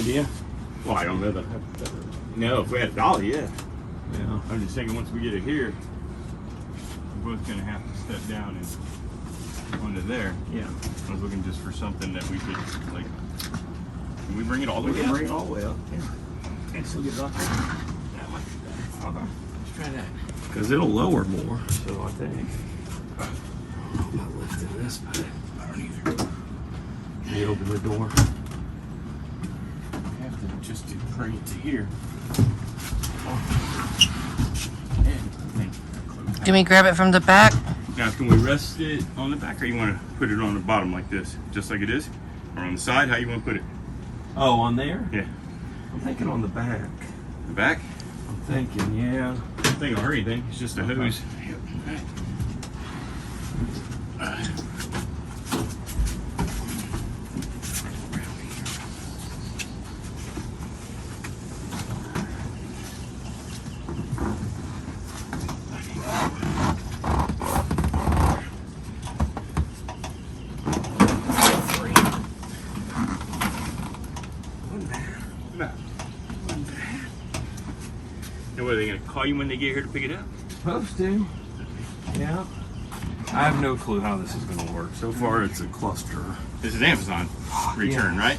idea? Well, I don't know that. No, if we had a dolly, yeah. Yeah. I'm just thinking once we get it here, we're both gonna have to step down and onto there. Yeah. I was looking just for something that we could like. Can we bring it all the We way can up? bring it all the way up. Yeah. And still get it up. That might be better. Okay. Let's try that. Because it'll lower more, so I think. I'm not lifting this, but I don't either. Can you open the door? I have to just bring it to here. Can we grab it from the back? Now, can we rest it on the back, or you want to put it on the bottom like this, just like it is, or on the side? How you want to put it? Oh, on there? Yeah. I'm thinking on the back. The back? I'm thinking, yeah. Don't think or anything. It's just a hose. Yep. And what, are they going to call you when they get here to pick it up? Supposed to. Yeah. I have no clue how this is going to work. So far, it's a cluster. This is Amazon return, right?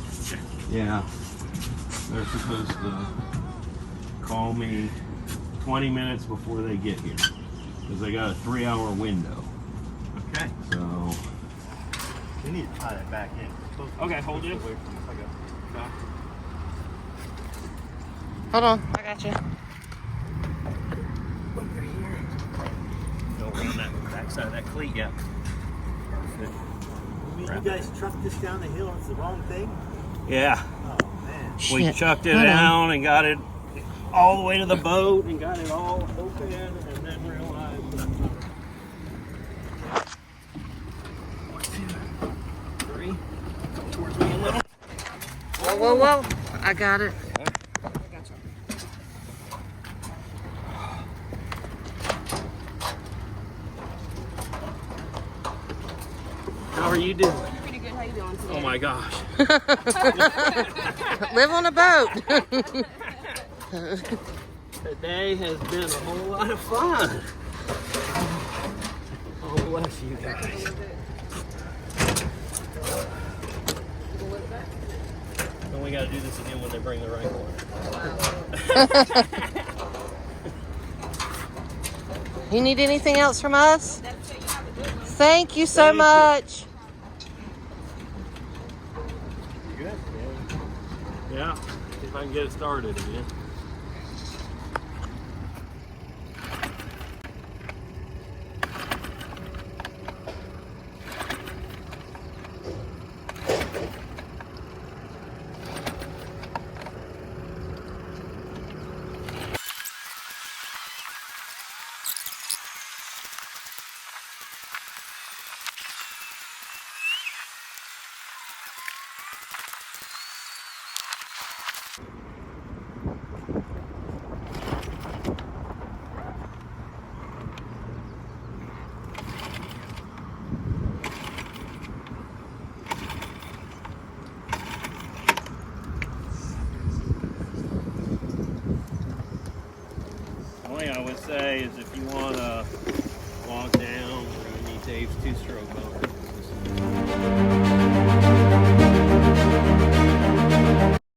Yeah. They're supposed to call me 20 minutes before they get here. Because they got a 3-hour window. Okay. So. We need to tie that back in. Okay, hold it. Away from this, Hold on, I got you. Over here. Go around that backside of that cleat, yeah. Perfect. You guys trucked this down the hill and it's the wrong thing? Yeah. Oh, man. We Shit. chucked it Hold on. down and got it all the way to the boat and got it all open and then realized. 1, 2, 3. Come towards me a little. Whoa, whoa, whoa. I got it. How are you doing? Pretty good. How you doing today? Oh my gosh. Live on a boat. Today has been a whole lot of fun. Oh, bless you guys. And we got to do this again when they bring the right one. You need anything else from us? Thank you so much. You good? Yeah. See if I can get it started again. Only I would say is if you want to walk down, you need Dave's 2-stroke motor.